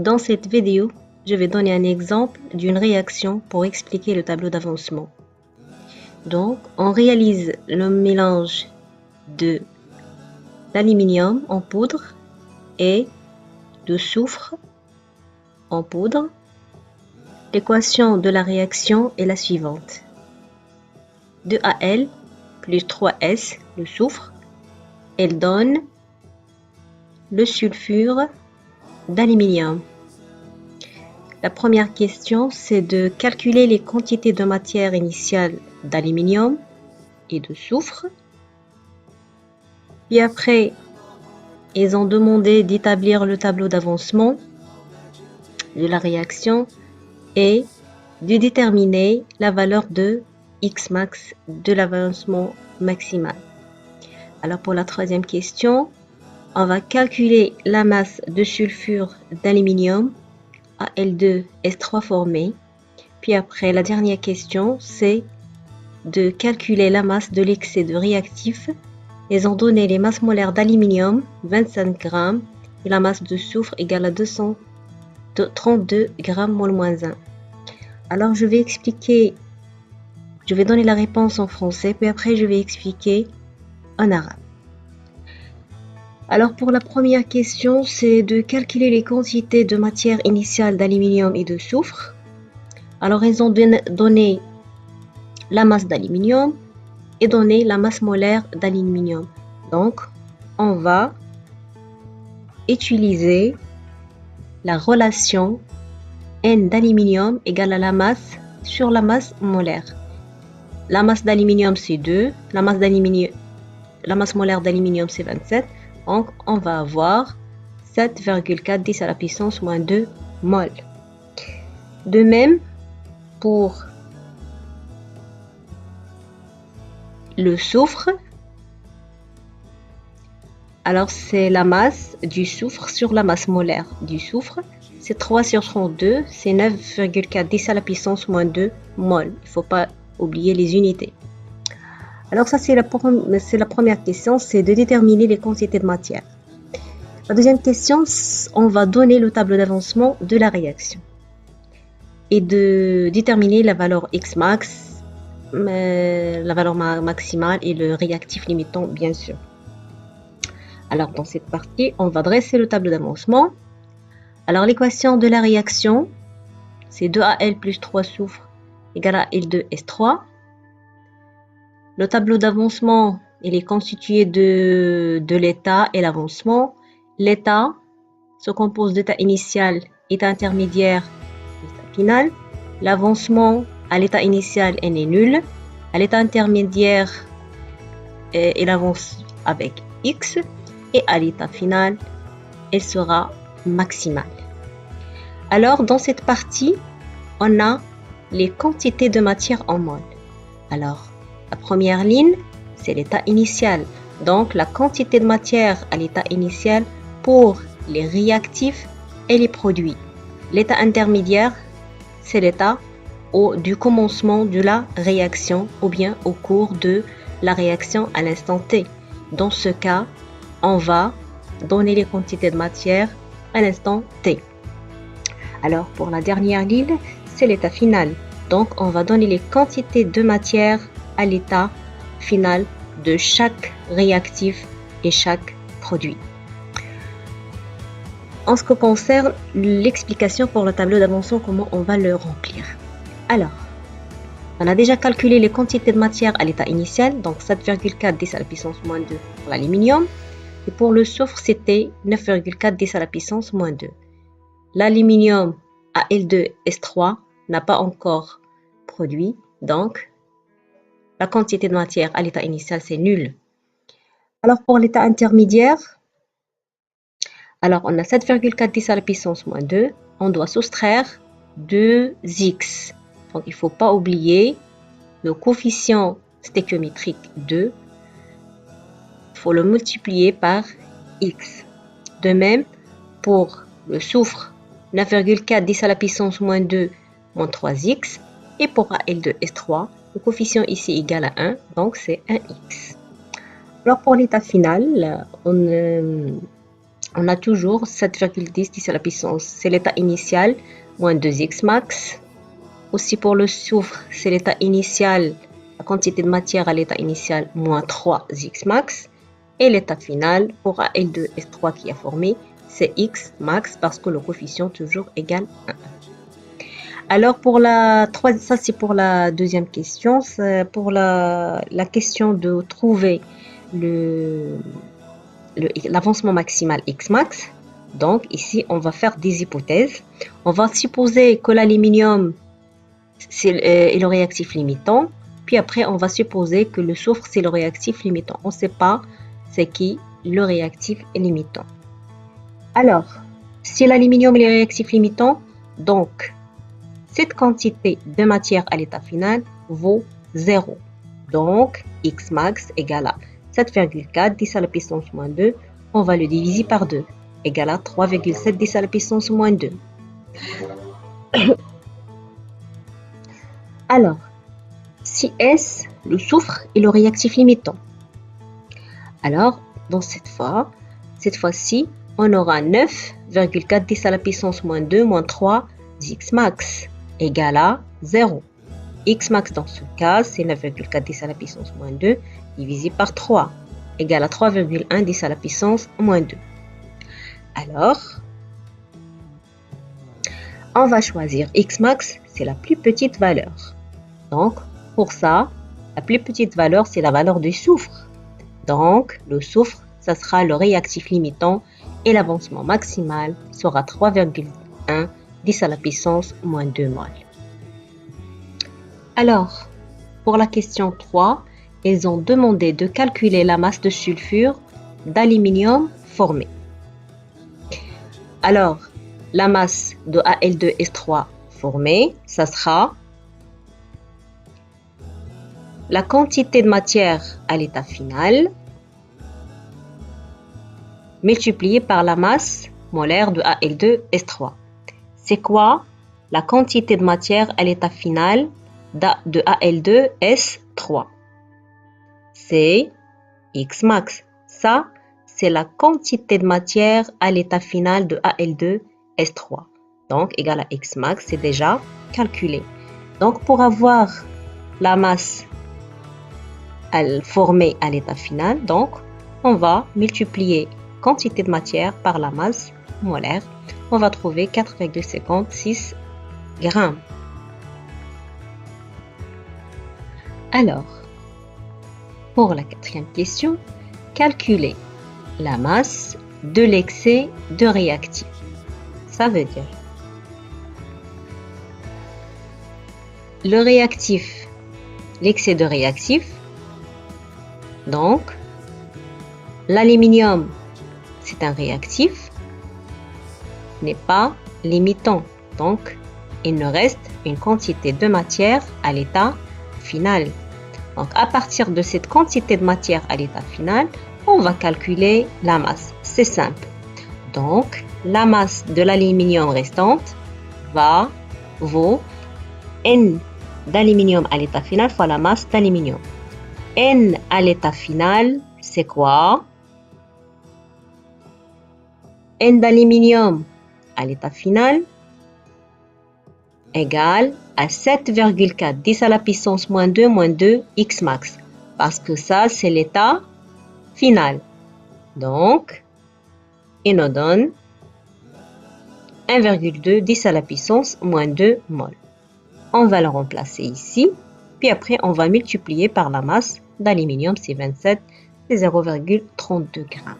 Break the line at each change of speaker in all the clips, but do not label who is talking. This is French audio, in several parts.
Dans cette vidéo, je vais donner un exemple d'une réaction pour expliquer le tableau d'avancement. Donc, on réalise le mélange de l'aluminium en poudre et de soufre en poudre. L'équation de la réaction est la suivante. 2Al plus 3S, le soufre, elle donne le sulfure d'aluminium. La première question, c'est de calculer les quantités de matière initiale d'aluminium et de soufre. Puis après, ils ont demandé d'établir le tableau d'avancement de la réaction et de déterminer la valeur de Xmax de l'avancement maximal. Alors pour la troisième question, on va calculer la masse de sulfure d'aluminium Al2S3 formé. Puis après, la dernière question, c'est de calculer la masse de l'excès de réactif. Ils ont donné les masses molaires d'aluminium, 25 grammes, et la masse de soufre égale à 232 grammes mol moins 1. Alors, je vais donner la réponse en français, puis après, je vais expliquer en arabe. Alors, pour la première question, c'est de calculer les quantités de matière initiale d'aluminium et de soufre. Alors, ils ont donné la masse d'aluminium et donné la masse molaire d'aluminium. Donc, on va utiliser la relation N d'aluminium égale à la masse sur la masse molaire. La masse d'aluminium, c'est 2. La masse molaire d'aluminium, c'est 27. Donc, on va avoir 7,4 10 à la puissance moins 2 mol. De même, pour le soufre, alors c'est la masse du soufre sur la masse molaire du soufre. C'est 3 sur 32, c'est 9,4 10 à la puissance moins 2 mol. Il ne faut pas oublier les unités. Alors ça, c'est la première question, c'est de déterminer les quantités de matière. La deuxième question, on va donner le tableau d'avancement de la réaction et de déterminer la valeur Xmax, la valeur maximale et le réactif limitant, bien sûr. Alors, dans cette partie, on va dresser le tableau d'avancement. Alors, l'équation de la réaction, c'est 2Al plus 3 soufre égale à L2S3. Le tableau d'avancement, il est constitué de l'état et l'avancement. L'état se compose d'état initial, état intermédiaire, état final. L'avancement à l'état initial, n est nul. À l'état intermédiaire, il avance avec x. Et à l'état final, elle sera maximale. Alors, dans cette partie, on a les quantités de matière en mol. Alors, la première ligne, c'est l'état initial. Donc, la quantité de matière à l'état initial pour les réactifs et les produits. L'état intermédiaire, c'est l'état du commencement de la réaction ou bien au cours de la réaction à l'instant T. Dans ce cas, on va donner les quantités de matière à l'instant T. Alors, pour la dernière ligne, c'est l'état final. Donc, on va donner les quantités de matière à l'état final de chaque réactif et chaque produit. En ce qui concerne l'explication pour le tableau d'avancement, comment on va le remplir. Alors, on a déjà calculé les quantités de matière à l'état initial, donc 7,4 10 à la puissance moins 2 pour l'aluminium. Et pour le soufre, c'était 9,4 10 à la puissance moins 2. L'aluminium Al2S3 n'a pas encore produit, donc la quantité de matière à l'état initial, c'est nul. Alors pour l'état intermédiaire, alors on a 7,4 10 à la puissance moins 2. On doit soustraire 2x. Donc il ne faut pas oublier le coefficient stéchiométrique 2. Il faut le multiplier par x. De même, pour le soufre, 9,4 10 à la puissance moins 2 moins 3x. Et pour Al2S3, le coefficient ici égal à 1, donc c'est 1x. Alors pour l'état final, on a toujours 7,10 10 à la puissance, c'est l'état initial, moins 2x max. Aussi pour le soufre, c'est l'état initial, la quantité de matière à l'état initial, moins 3x max. Et l'état final, pour Al2S3 qui a formé, c'est x max parce que le coefficient toujours égale 1. Alors pour ça c'est pour la deuxième question, c'est pour la question de trouver l'avancement maximal x max. Donc ici on va faire des hypothèses. On va supposer que l'aluminium est le réactif limitant, puis après on va supposer que le soufre c'est le réactif limitant. On ne sait pas c'est qui le réactif limitant. Alors si l'aluminium est le réactif limitant, donc cette quantité de matière à l'état final vaut 0. Donc, x max égale à 7,4 10 à la puissance moins 2. On va le diviser par 2, égale à 3,7 10 à la puissance moins 2. Alors, si S, le soufre, est le réactif limitant. Alors, dans cette fois-ci, on aura 9,4 10 à la puissance moins 2 moins 3 x max égale à 0. X max dans ce cas, c'est 9,4 10 à la puissance moins 2 divisé par 3 égale à 3,1 10 à la puissance moins 2. Alors, on va choisir X max, c'est la plus petite valeur. Donc, pour ça, la plus petite valeur, c'est la valeur du soufre. Donc, le soufre, ça sera le réactif limitant et l'avancement maximal sera 3,1 10 à la puissance moins 2 mol. Alors, pour la question 3, ils ont demandé de calculer la masse de sulfure d'aluminium formée. Alors, la masse de Al2S3 formée, ça sera la quantité de matière à l'état final multipliée par la masse molaire de Al2S3. C'est quoi la quantité de matière à l'état final de Al2S3? C'est X max. Ça, c'est la quantité de matière à l'état final de Al2S3. Donc, égal à X max, c'est déjà calculé. Donc, pour avoir la masse formée à l'état final, donc, on va multiplier quantité de matière par la masse molaire. On va trouver 4,56 grammes. Alors, pour la quatrième question, calculer la masse de l'excès de réactif. Ça veut dire le réactif, l'excès de réactif. Donc, l'aluminium, c'est un réactif, n'est pas limitant. Donc, il nous reste une quantité de matière à l'état final. Donc, à partir de cette quantité de matière à l'état final, on va calculer la masse. C'est simple. Donc, la masse de l'aluminium restante vaut N d'aluminium à l'état final fois la masse d'aluminium. N à l'état final, c'est quoi? N d'aluminium à l'état final égale à 7,4 10 à la puissance moins 2 x max. Parce que ça, c'est l'état final. Donc, il nous donne 1,2 10 à la puissance moins 2 mol. On va le remplacer ici. Puis après, on va multiplier par la masse d'aluminium, c'est 27, c'est 0,32 grammes.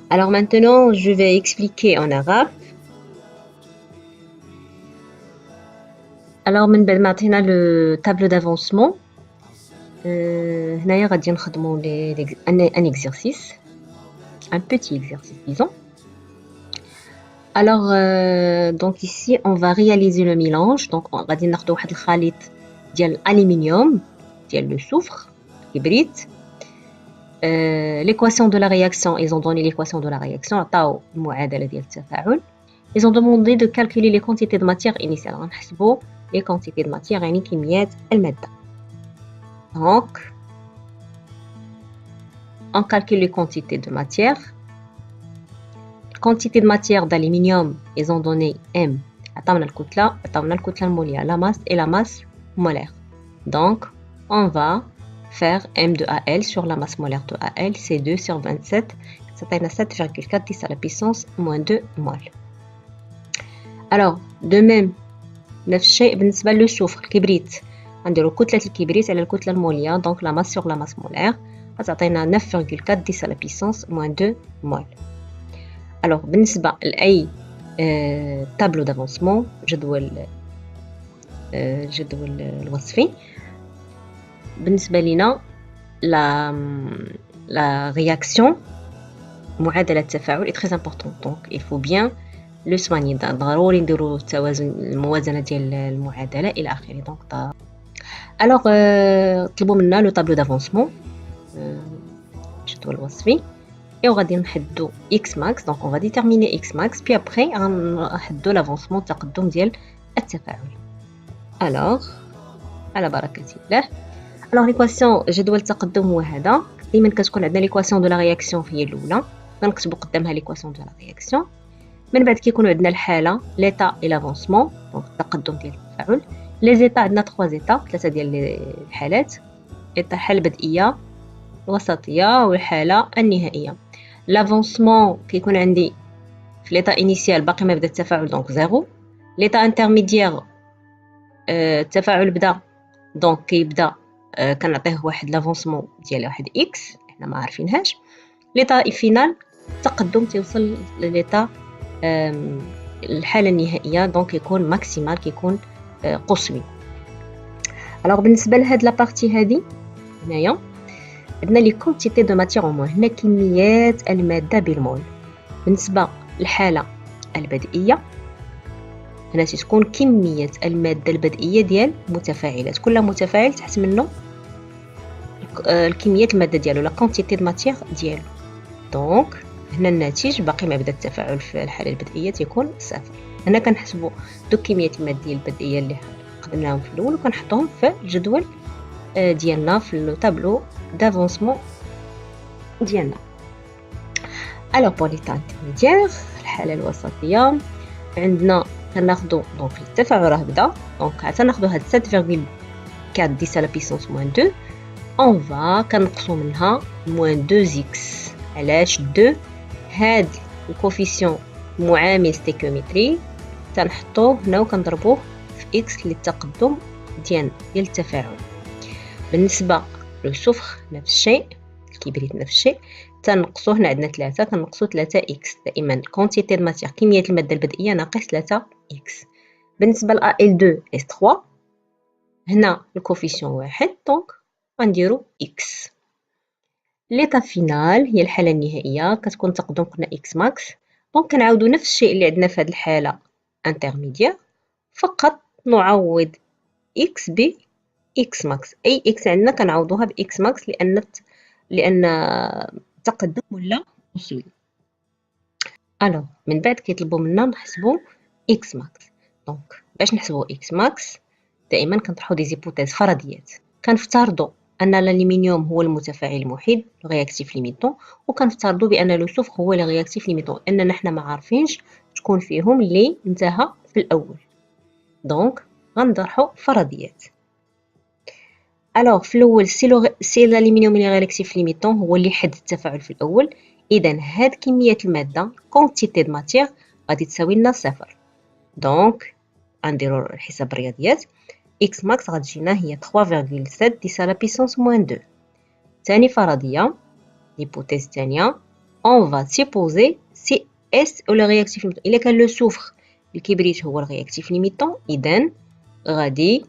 Alors maintenant, je vais expliquer en arabe. Alors, من بعد ما عطينا le tableau d'avancement, هنايا غادي نخدموا un exercice, un petit exercice, disons. Alors, donc ici, on va réaliser le mélange. Donc, غادي ناخدو واحد الخليط ديال الالومنيوم ديال le soufre hybride. L'équation de la réaction, ils ont donné l'équation de la réaction, عطاو المعادلة ديال التفاعل. Ils ont demandé de calculer les quantités de matière initiale. غنحسبوا les quantités de matière يعني كميات المادة. Donc, on calcule les quantités de matière. quantité de matière d'aluminium, ils ont donné M. عطاونا الكتلة المولية, la masse et la masse molaire. Donc, on va faire M de AL sur la masse molaire de AL, c'est 2 sur 27, ça donne 7,4 10 à la puissance moins 2 mol. Alors, de même, نفس الشيء بالنسبة للسوفر الكبريت. نديرو كتلة الكبريت على الكتلة المولية, donc la masse sur la masse molaire, غتعطينا 9,4 10 à la puissance moins 2 mol. Alors, بالنسبة لأي tableau d'avancement, جدول الوصفي, بالنسبة لنا la réaction معادلة التفاعل est très importante, donc il faut bien le soigner. ضروري نديرو التوازن, الموازنة ديال المعادلة إلى آخره. donc alors طلبوا منا le tableau d'avancement, الجدول الوصفي, et on غادي نحدو x max, donc on va déterminer x max, puis après غنحدو l'avancement التقدم ديال التفاعل. alors على بركة الله. alors l'équation جدول التقدم هو هذا. دائما كتكون عندنا l'équation de la réaction هي الاولى, غنكتبو قدامها l'équation de la réaction. من بعد كيكونوا عندنا الحاله l'état et l'avancement, donc التقدم ديال التفاعل. les états عندنا 3 états, 3 ديال الحالات, الحاله البدئيه, الوسطيه والحاله النهائيه. l'avancement كيكون عندي في l'état initial باقي ما بدا التفاعل, donc 0. l'état intermédiaire التفاعل بدا, donc كيبدا كنعطيه واحد لافونسمون ديال واحد x حنا ما عارفينهاش. l'état final التقدم توصل لليتا الحاله النهائيه, دونك يكون ماكسيمال, كيكون قصوي. alors بالنسبه لهاد لا بارتي هادي هنايا عندنا لي كونتيتي دو ماتيير اون موان, هنا كميات الماده بالمول. بالنسبه للحاله البدئيه هنا تكون كميه الماده البدئيه ديال متفاعلات, كل متفاعل تحت منه الكميه الماده ديالو, لا كونتيتي دو ماتيير ديالو. دونك هنا الناتج باقي ما بدا التفاعل في الحاله البدئيه تيكون صفر. هنا كنحسبوا دوك كميات الماديه البدئيه اللي قدمناهم في الاول وكنحطوهم في الجدول ديالنا في الطابلو دافونسمون ديالنا. الوغ بور ليتا انترميديير الحاله الوسطيه عندنا كناخذوا دونك التفاعل راه بدا, دونك حتى ناخذوا هاد 7,4 10 على بيسونس موان 2, اون فا كنقصوا منها موان 2x. علاش 2؟ هاد الكوفيسيون معامل ستيكيومتري تنحطوه هنا وكنضربوه في x للتقدم ديال التفاعل. بالنسبه للسفخ نفس الشيء, الكبريت نفس الشيء, تنقصوه هنا عندنا 3, كنقصوا 3x. دائما كونتيتي د ماتيير كميه الماده البدئيه ناقص 3x. بالنسبه ل AL2S3 هنا الكوفيسيون 1, دونك غنديرو x. ليتا فينال هي الحاله النهائيه, كتكون تقدم قلنا x max, دونك كنعاودو نفس الشيء اللي عندنا في هذه الحاله انترميديير, فقط نعوض x ب x max. اي x عندنا كنعوضوها ب x max لان التقدم ولا قصوي. الو من بعد كيطلبوا منا نحسبوا x max. دونك باش نحسبوا x max دائما كنطرحوا دي زيبوتيز فرضيات. كنفترضوا ان الالومنيوم هو المتفاعل المحيد رياكتيف ليميتون, وكنفترضوا بان لو سوفر هو لي رياكتيف ليميتون, اننا حنا ما عارفينش شكون فيهم اللي انتهى في الاول, دونك غنطرحوا فرضيات. الوغ في الاول سي الالومنيوم لي رياكتيف ليميتون هو اللي حد التفاعل في الاول, اذا هاد كميه الماده كونتيتي د ماتيير غادي تساوي لنا صفر. دونك غنديروا الحساب الرياضيات, x max غتجينا هي 3,7 10 على بيسونس موان 2. ثاني فرضيه ليبوتيز الثانيه, اون فا سيبوزي سي اس او لو رياكتيف ليميتون. الا كان لو سوفر الكبريت هو الرياكتيف ليميتون, اذا غادي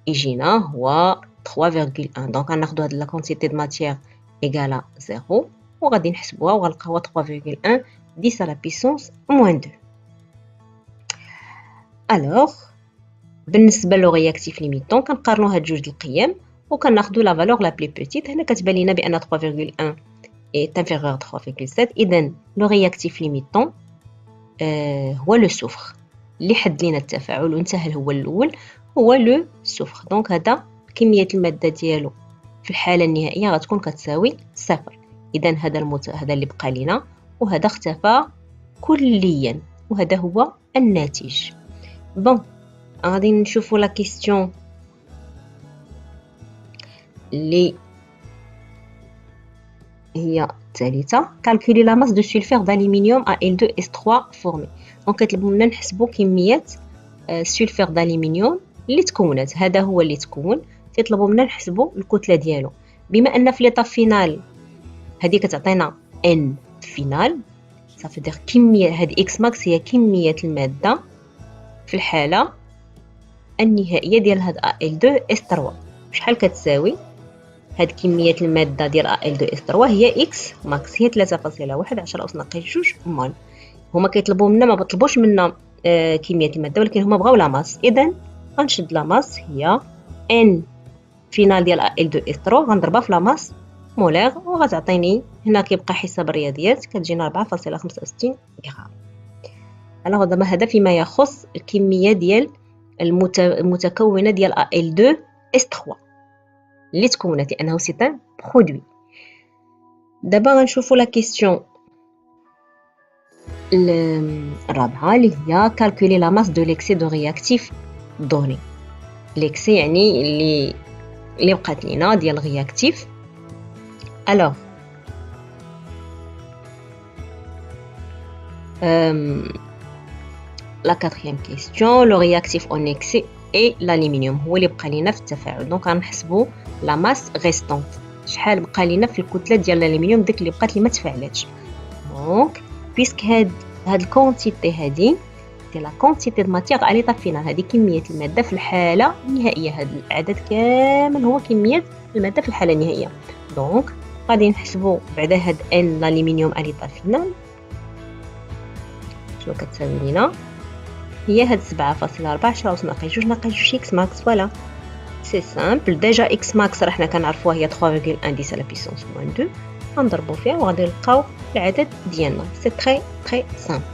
يجينا هو 3,1. دونك غناخذوا هاد لا كونتيتي د ماتيير ايغالا 0 وغادي نحسبوها وغنلقاوها 3,1 10 على بيسونس موان 2. الوغ بالنسبه لو رياكتيف ليميتون كنقارنوا هاد جوج القيم وكناخذوا لا فالور لا بلي بوتيت. هنا كتبان لينا بان 3,1 est inférieur à 3,7. اذا لو رياكتيف ليميتون هو لو سوفر اللي حد لينا التفاعل وانتهى هو الاول, هو لو سوفر. دونك هذا كميه الماده ديالو في الحاله النهائيه غتكون كتساوي صفر. اذا هذا اللي بقى لينا, وهذا اختفى كليا، وهذا هو الناتج. بون غادي نشوفوا لا كيستيون اللي هي الثالثه. calculer la masse de sulfure d'aluminium à Al2S3 formé. دونك كيطلبوا منا نحسبوا كميه السلفور d'aluminium اللي تكونت. هذا هو اللي تكون، كيطلبوا منا نحسبوا الكتله ديالو. بما ان في ليطاب فينال هذه كتعطينا ان فينال، صافي دير كميه هذه اكس ماكس هي كميه الماده في الحاله النهائيه ديال هاد Al2S3. شحال كتساوي هاد كميه الماده ديال Al2S3 هي اكس ماكس، هي 3.1 10 أس ناقص 2 مول. هما كيطلبوا منا، ما بطلبوش منا كميه الماده، ولكن هما بغاو لا ماس. اذا غنشد لا ماس هي ان فينال ديال Al2S3 غنضربها في لا ماس مولير، وغتعطيني هنا كيبقى حساب الرياضيات كتجينا 4.65 غرام. الوغ دابا هذا فيما يخص الكميه ديال المتكونه ديال Al2S3 اللي تكونت، لانه سي ان برودوي. دابا غنشوفوا لا كيستيون الرابعه اللي هي calculer la masse de l'excès de réactif donné. l'excès يعني اللي بقات لينا ديال الرياكتيف. alors la quatrième question, le réactif en excès et l'aluminium هو اللي بقى لينا في التفاعل. دونك غنحسبوا لا ماس ريستونت، شحال بقى لينا في الكتله ديال الالومنيوم ديك اللي بقات لي ما تفاعلاتش. دونك بيسك هاد الكونتيتي هادي سي لا كونتيتي د ماتيغ على ليطاب فينال، هذه كميه الماده في الحاله النهائيه. هذا العدد كامل هو كميه الماده في الحاله النهائيه. دونك غادي نحسبوا بعدا هاد ان الالومنيوم على ليطاب فينال شنو كتساوي لينا. هي هاد 7.4 10 أس ناقص 2 ناقص 2 اكس ماكس. فوالا سي سامبل. ديجا اكس ماكس راه حنا كنعرفوها هي 3.1 10 على بيسونس موان 2، غنضربو فيها وغادي نلقاو العدد ديالنا. سي تري تري سامبل.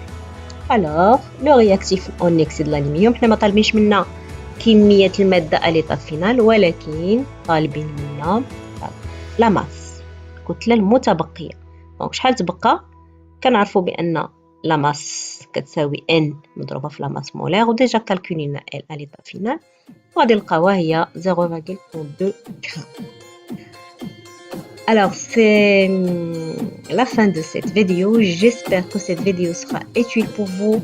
الوغ لو رياكتيف اون اكسي د الالومنيوم، حنا ما طالبينش منا كميه الماده ا ليطاب فينال، ولكن طالبين منا لا ماس، الكتله المتبقيه. دونك شحال تبقى؟ كنعرفوا بان لا ماس كتساوي ان مضروبه في لا ماس مولير، وديجا كالكولينا ال ا ليطاب فينال، وغادي نلقاوها هي 0.2 غرام. Alors c'est la fin de cette vidéo. J'espère que cette vidéo sera utile pour vous.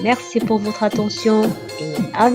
Merci pour votre attention et à